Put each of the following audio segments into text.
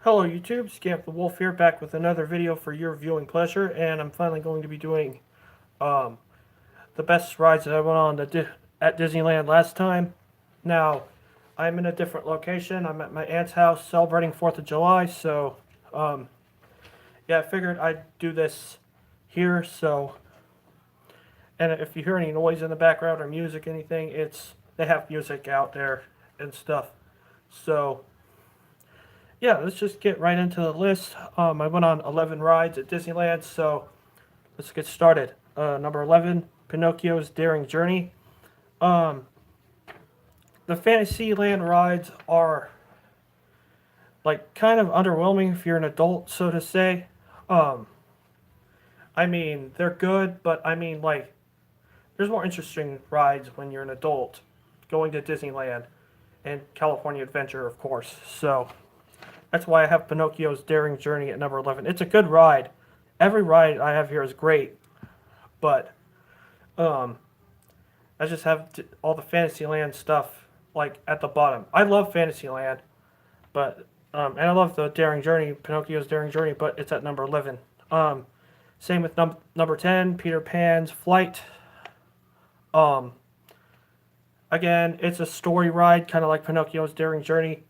Hello YouTube, Scamp the Wolf here, back with another video for your viewing pleasure, and I'm finally going to be doing um, the best rides that I went on at Disneyland last time. Now, I'm in a different location. I'm at my aunt's house celebrating 4th of July, so um, yeah, I figured I'd do this here, and if you hear any noise in the background or music, anything, they have music out there and stuff. So, yeah, let's just get right into the list. I went on 11 rides at Disneyland, so let's get started. Number 11, Pinocchio's Daring Journey. Um, the Fantasyland rides are like kind of underwhelming if you're an adult, so to say. Um, I mean, they're good, but I mean, like, there's more interesting rides when you're an adult going to Disneyland and California Adventure, of course. So that's why I have Pinocchio's Daring Journey at number 11. It's a good ride. Every ride I have here is great, but um, I just have all the Fantasyland stuff like at the bottom. I love Fantasyland, but and I love the Daring Journey, Pinocchio's Daring Journey, but it's at number 11. Same with number 10, Peter Pan's Flight. Um, Again, it's a story ride, kind of like Pinocchio's Daring Journey.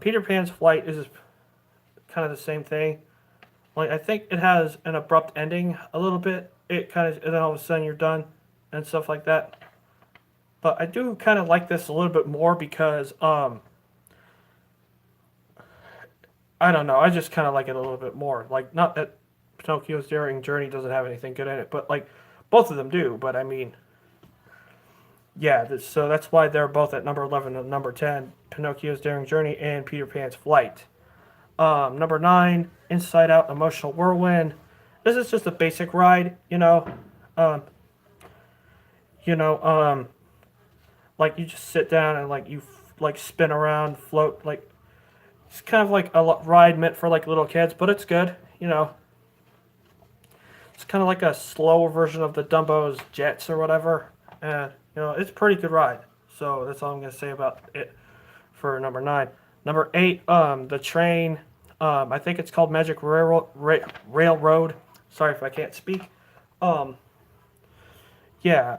Peter Pan's Flight is kind of the same thing. Like, I think it has an abrupt ending a little bit. It kind of, and then all of a sudden you're done and stuff like that. But I do kind of like this a little bit more because, I don't know, I just kind of like it a little bit more. Like, not that Pinocchio's Daring Journey doesn't have anything good in it, but, like, both of them do. But, I mean, yeah, so that's why they're both at number 11 and number 10, Pinocchio's Daring Journey and Peter Pan's Flight. Number 9, Inside Out Emotional Whirlwind. This is just a basic ride, Um, you know, like you just sit down and like you like spin around, float, like it's kind of like a ride meant for like little kids, but it's good, It's kind of like a slower version of the Dumbo's Jets or whatever, and it's a pretty good ride. So that's all I'm gonna say about it for number 9. Number 8, the train. I think it's called Magic Railroad. Sorry if I can't speak. Um, yeah.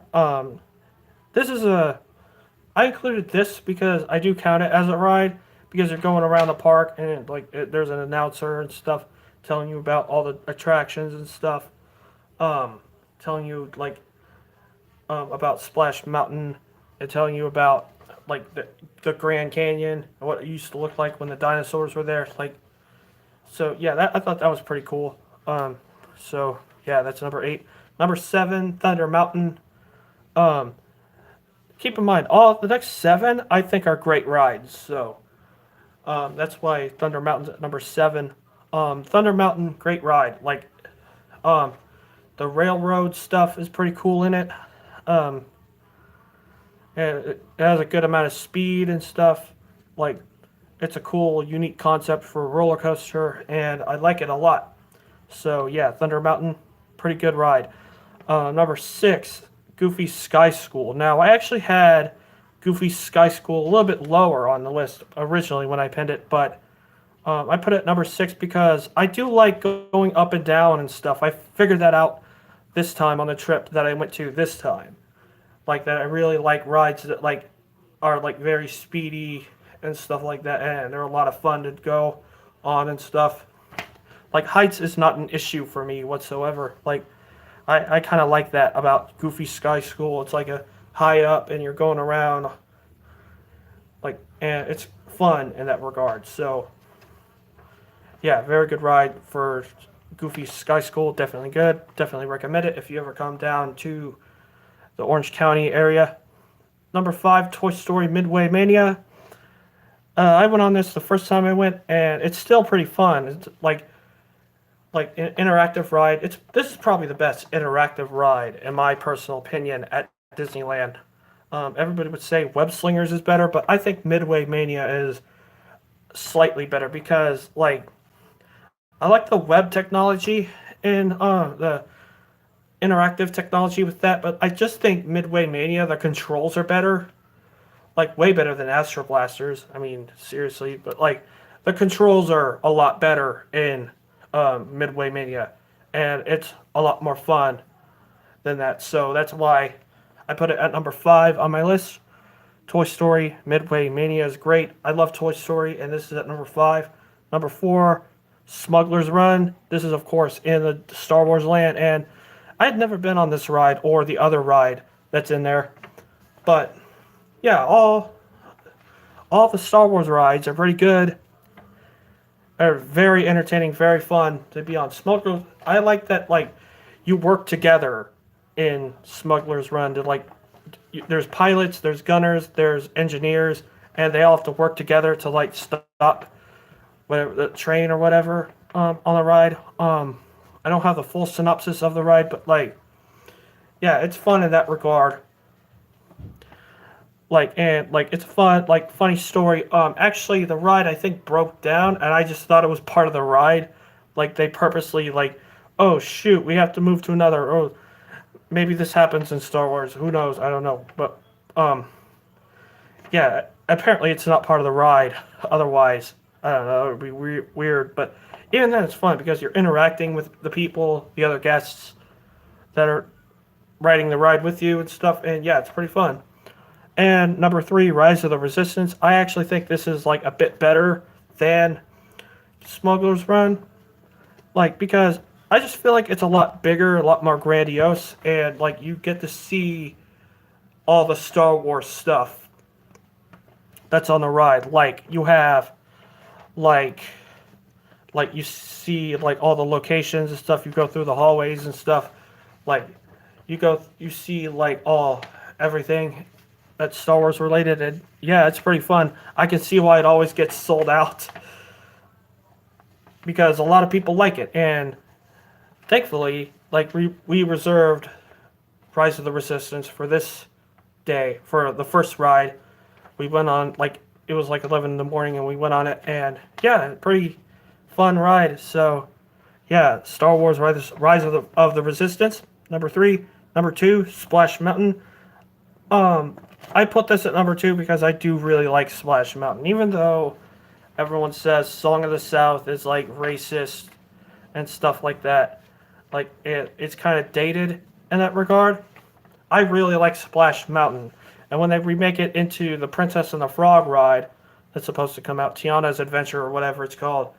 This is I included this because I do count it as a ride because you're going around the park and there's an announcer and stuff telling you about all the attractions and stuff. Telling you about Splash Mountain and telling you about like the Grand Canyon and what it used to look like when the dinosaurs were there. So yeah, I thought that was pretty cool. So yeah, that's number 8. Number 7, Thunder Mountain. Um, Keep in mind, all the next 7 I think are great rides. So that's why Thunder Mountain's at number 7. Thunder Mountain, great ride. Um, the railroad stuff is pretty cool in it. Um, and it has a good amount of speed and stuff. Like, it's a cool, unique concept for a roller coaster, and I like it a lot. So yeah, Thunder Mountain, pretty good ride. Number 6, Goofy Sky School. Now, I actually had Goofy Sky School a little bit lower on the list originally when I pinned it, but I put it at number 6 because I do like going up and down and stuff. I figured that out this time on the trip that I went to this time. Like that, I really like rides that are very speedy and stuff like that, and they're a lot of fun to go on and stuff. Like, heights is not an issue for me whatsoever. Like, I kind of like that about Goofy Sky School. It's like a high up and you're going around, and it's fun in that regard. So, yeah, very good ride for Goofy Sky School. Definitely good. Definitely recommend it if you ever come down to the Orange County area. Number 5, Toy Story Midway Mania. I went on this the first time I went, and it's still pretty fun. It's like an interactive ride. This is probably the best interactive ride in my personal opinion at Disneyland. Everybody would say Web Slingers is better, but I think Midway Mania is slightly better because I like the web technology and the interactive technology with that, but I just think Midway Mania, the controls are better. Like, way better than Astro Blasters. I mean, seriously, but the controls are a lot better in Midway Mania, and it's a lot more fun than that. So that's why I put it at number 5 on my list. Toy Story Midway Mania is great. I love Toy Story, and this is at number 5. Number 4, Smuggler's Run. This is, of course, in the Star Wars land, and I had never been on this ride or the other ride that's in there. But yeah, all the Star Wars rides are pretty good. Are very entertaining, very fun to be on. Smugglers, I like that, like, you work together in Smuggler's Run to, like, there's pilots, there's gunners, there's engineers, and they all have to work together to, like, stop whatever the train or whatever on the ride. I don't have the full synopsis of the ride, but, like, yeah, it's fun in that regard. Like, and like, it's fun, like, funny story. Actually, the ride, I think, broke down, and I just thought it was part of the ride. Like, they purposely, like, oh shoot, we have to move to another. Oh, maybe this happens in Star Wars. Who knows? I don't know. But yeah, apparently it's not part of the ride. Otherwise, I don't know. It would be weird. But even then, it's fun because you're interacting with the people, the other guests that are riding the ride with you and stuff. And yeah, it's pretty fun. And number 3, Rise of the Resistance. I actually think this is, like, a bit better than Smuggler's Run. Like, because I just feel like it's a lot bigger, a lot more grandiose, and, like, you get to see all the Star Wars stuff that's on the ride. Like, you have, like you see, like, all the locations and stuff. You go through the hallways and stuff. Like, you see, like, everything that's Star Wars related, and yeah, it's pretty fun. I can see why it always gets sold out because a lot of people like it, and thankfully, like, we reserved Rise of the Resistance for this day for the first ride. We went on, like, it was like 11 in the morning, and we went on it, and yeah, pretty fun ride. So yeah, Star Wars Rise of the Resistance, number 3. Number 2, Splash Mountain. I put this at number 2 because I do really like Splash Mountain. Even though everyone says Song of the South is, like, racist and stuff like that. Like, it's kind of dated in that regard. I really like Splash Mountain. And when they remake it into the Princess and the Frog ride that's supposed to come out, Tiana's Adventure or whatever it's called,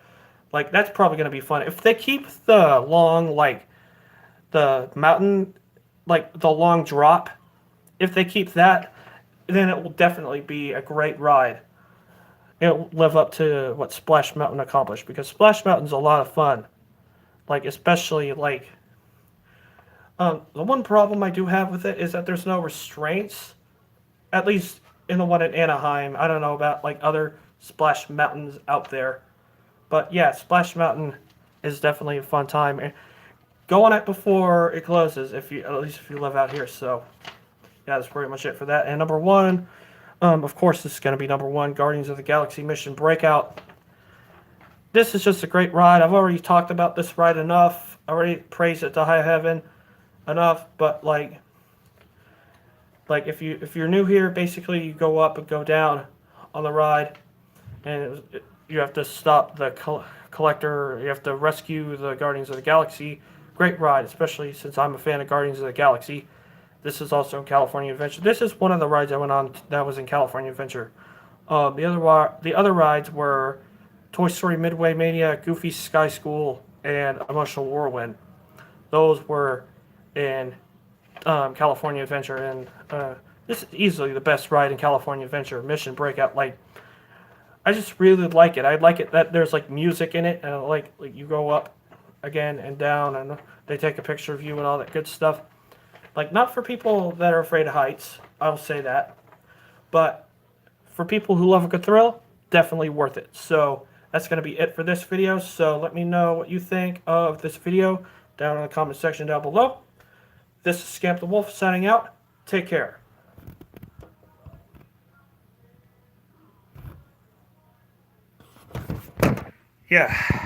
like, that's probably going to be fun. If they keep the long, like, the mountain, like, the long drop, if they keep that, then it will definitely be a great ride. It'll live up to what Splash Mountain accomplished, because Splash Mountain's a lot of fun. Like, especially, like, the one problem I do have with it is that there's no restraints, at least in the one in Anaheim. I don't know about, like, other Splash Mountains out there. But yeah, Splash Mountain is definitely a fun time. And go on it before it closes, at least if you live out here. So yeah, that's pretty much it for that. And number 1, of course, this is going to be number 1, Guardians of the Galaxy Mission Breakout. This is just a great ride. I've already talked about this ride enough. I already praised it to high heaven enough. But like if you're new here, basically you go up and go down on the ride, and you have to stop the collector. You have to rescue the Guardians of the Galaxy. Great ride, especially since I'm a fan of Guardians of the Galaxy. This is also California Adventure. This is one of the rides I went on that was in California Adventure. The other rides were Toy Story Midway Mania, Goofy Sky School, and Emotional Whirlwind. Those were in California Adventure, and this is easily the best ride in California Adventure. Mission Breakout, like, I just really like it. I like it that there's, like, music in it, and I like you go up again and down, and they take a picture of you and all that good stuff. Like, not for people that are afraid of heights, I'll say that. But for people who love a good thrill, definitely worth it. So that's going to be it for this video. So let me know what you think of this video down in the comment section down below. This is Scamp the Wolf signing out. Take care. Yeah.